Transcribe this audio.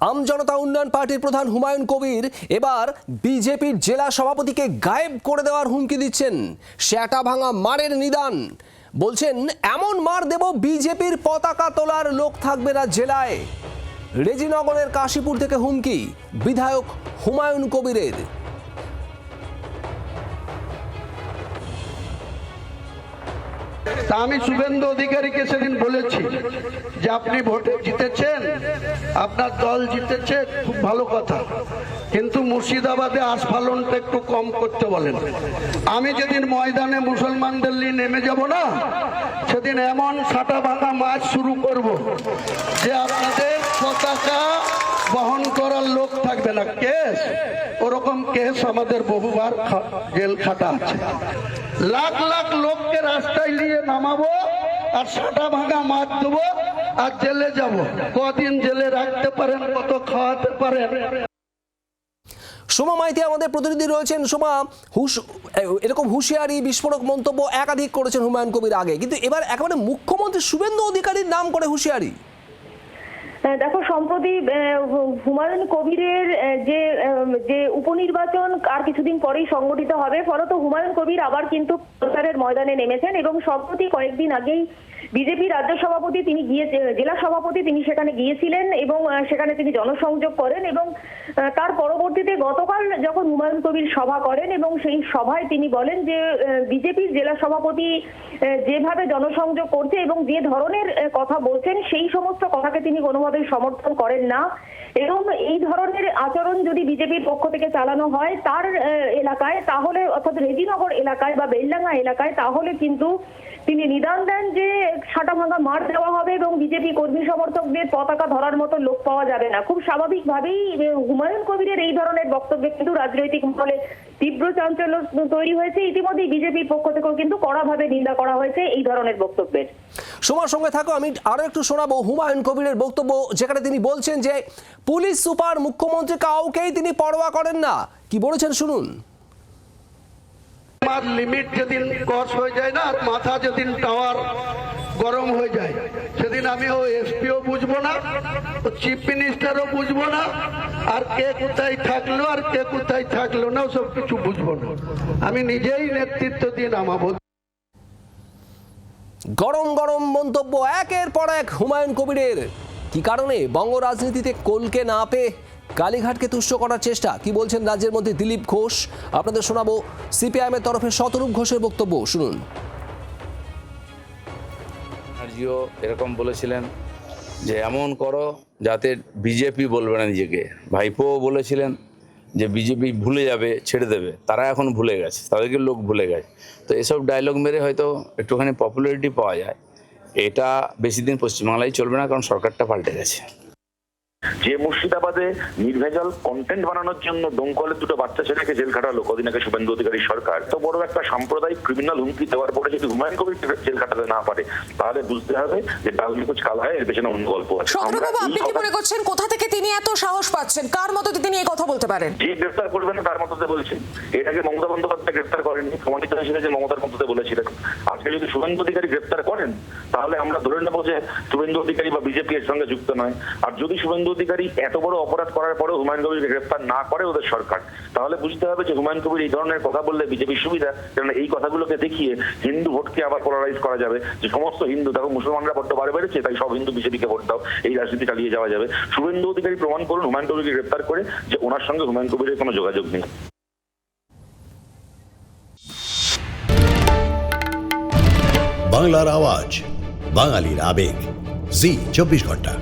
আমজনতা উন্নয়ন পার্টির প্রধান হুমায়ুন কবির এবার বিজেপির জেলা সভাপতিকে গায়েব করে দেওয়ার হুমকি দিচ্ছেন। সেটা ভাঙা মারের নিদান। বলছেন, এমন মার দেব বিজেপির পতাকা তোলার লোক থাকবে না জেলায়। রেজিনগরের কাশীপুর থেকে হুমকি বিধায়ক হুমায়ুন কবিরের। তা আমি শুভেন্দু অধিকারীকে সেদিন বলেছি যে আপনি ভোটে জিতেছেন, আপনার দল জিতেছে, খুব ভালো কথা, কিন্তু মুর্শিদাবাদে আস্ফালনটা একটু কম করতে বলেন। আমি যেদিন ময়দানে মুসলমানদের নিয়ে নেমে যাব না, সেদিন এমন সাটা ভাঙা মাছ শুরু করব যে আপনাদের পতাকা বহন করার লোক থাকবে না। কেস ওরকম কেস আমাদের বহুবার জেল খাটা আছে। লাখ লাখ লোককে রাস্তায় নিয়ে নামাবো আর সাটা ভাঙা মাছ দেবো আর জেলে যাব। কদিন জেলে রাখতে পারেন, কত খাওয়াতে পারেন। সোমা মাইতি আমাদের প্রতিনিধি রয়েছেন। সোমা, এরকম হুঁশিয়ারি বিস্ফোরক মন্তব্য একাধিক করেছেন হুমায়ুন কবির আগে, কিন্তু এবার একেবারে মুখ্যমন্ত্রী শুভেন্দু অধিকারীর নাম করে হুঁশিয়ারি। দেখো, সম্প্রতি হুমায়ুন কবিরের যে উপনির্বাচন আর কিছুদিন পরেই সংগঠিত হবে, ফলত হুমায়ুন কবির আবার কিন্তু প্রচারের ময়দানে নেমেছেন এবং সম্প্রতি কয়েকদিন আগেই বিজেপি রাজ্য সভাপতি তিনি জেলা সভাপতি তিনি সেখানে গিয়েছিলেন এবং সেখানে তিনি জনসংযোগ করেন এবং তার পরবর্তীতে গতকাল যখন হুমায়ুন কবির সভা করেন এবং সেই সভায় তিনি বলেন যে বিজেপির জেলা সভাপতি যেভাবে জনসংযোগ করছে এবং যে ধরনের কথা বলছেন সেই সমস্ত কথাকে তিনি কোনোভাবেই সমর্থন করেন না এবং এই ধরনের আচরণ যদি বিজেপির পক্ষ থেকে চালানো হয় তার এলাকায়, তাহলে অর্থাৎ রেজিনগর এলাকায় বা বেলডাঙ্গা এলাকায়, তাহলে কিন্তু তিনি নিদান দেন যে সাটা ভাঙা মার দেওয়া হবে এবং বিজেপি কর্মী সমর্থকদের পতাকা ধরার মতো লোক পাওয়া যাবে না। খুব স্বাভাবিকভাবেই হুমায়ুন কবিরের এই ধরনের বক্তব্যে কিন্তু রাজনৈতিক মহলে তীব্র চাঞ্চল্য তৈরি হয়েছে। ইতিমধ্যেই বিজেপির পক্ষ থেকেও কিন্তু কড়াভাবে নিন্দা করা হয়েছে এই ধরনের বক্তব্যের। সোমার সঙ্গে থাকো, আমি আরো একটু শোনাবো হুমায়ুন কবিরের বক্তব্য, যেখানে তিনি বলছেন যে পুলিশ সুপার, মুখ্যমন্ত্রী কাউকেই তিনি পরোয়া করেন না। কি বলেছেন শুনুন। আমার লিমিট যেদিন ক্রস হয়ে যায় না, আর মাথা যেদিন টাওয়ার গরম হয়ে যায়, সেদিন আমি ও এসপিও বুঝবো না, ও চিফ মিনিস্টারও বুঝবো না, আর কে কোথায় থাকলো আর কে কোথায় থাকলো না সব কিছু বুঝবো না। আমি নিজেই নেতৃত্ব দিয়ে নামাবো। গরম গরম মন্তব্য একের পর এক হুমায়ুন কবিরের। কি কারণে বঙ্গ রাজনীতিতে কলকে না পেয়ে কালীঘাটকে তুষ্ট করার চেষ্টা? কি বলছেন রাজ্যের মধ্যে দিলীপ ঘোষ? আপনাদের শোনাবো সিপিআইএমের তরফে শতরূপ ঘোষের বক্তব্য, শুনুন। এরকম বলেছিলেন যে এমন করো যাতে বিজেপি বলবে না নিজেকে। ভাইপো বলেছিলেন যে বিজেপি ভুলে যাবে, ছেড়ে দেবে। তারা এখন ভুলে গেছে, তাদেরকে লোক ভুলে গেছে। তো এসব ডায়লগ মেরে হয়তো একটুখানি পপুলারিটি পাওয়া যায়, এটা বেশি দিন পশ্চিমবাংলায় চলবে না, কারণ সরকারটা পাল্টে গেছে। যে মুর্শিদাবাদে নির্ভেজাল কন্টেন্ট বানানোর জন্য দমকলের দুটো বাচ্চা ছেলেকে জেল খাটালো কদিন আগে শুভেন্দু অধিকারী সরকার, তো বড় একটা সাম্প্রদায়িক ক্রিমিনাল হুমকি দেওয়ার পরে যদি হুমায়ুন কবির জেল খাটাতে না পারে, তাহলে বুঝতে হবে যে ডাল নিখোঁজ কাল হয়, এর পেছনে অন্য গল্প আছে। সদরবাবু, আপনি কি মনে করছেন কোথা থেকে তিনি এত সাহস পাচ্ছেন? কার মততে তিনি এই কথা বলতে পারেন? যে গ্রেফতার করবেন না তার মততে বলছেন। এটাকে মমতা বন্দ্যোপাধ্যায় গ্রেফতার করেননি, প্রমাণিত হয়েছিল যে মমতার মততে বলেছিলেন। আজকে যদি শুভেন্দু অধিকারী গ্রেফতার করেন, তাহলে আমরা ধরে নেবো যে শুভেন্দু অধিকারী বা বিজেপি এর সঙ্গে যুক্ত নয়। আর যদি শুভেন্দু অধিকারী এত বড় অপরাধ করার পরে হুমায়ুন কবিরকে গ্রেফতার না করে ওদের সরকার, তাহলে বুঝতে হবে যে হুমায়ুন কবির এই ধরনের কথা বললে বিজেপির সুবিধা, কারণ এই কথাগুলোকে দেখিয়ে হিন্দু ভোটকে আবার পোলারাইজ করা যাবে যে সমস্ত হিন্দু, দেখো মুসলমানরা বড্ড বাড়ে বেড়েছে, তাই সব হিন্দু বিজেপিকে ভোট দাও, এই রাজনীতি চালিয়ে যাওয়া যাবে। শুভেন্দু অধিকারী প্রমাণ করুন হুমায়ুন কবিরকে গ্রেফতার করে যে ওনার সঙ্গে হুমায়ুন কবিরের কোনো যোগাযোগ নেই। বাংলার আওয়াজ, বাঙালির আবেগ, জি 24 ঘন্টা।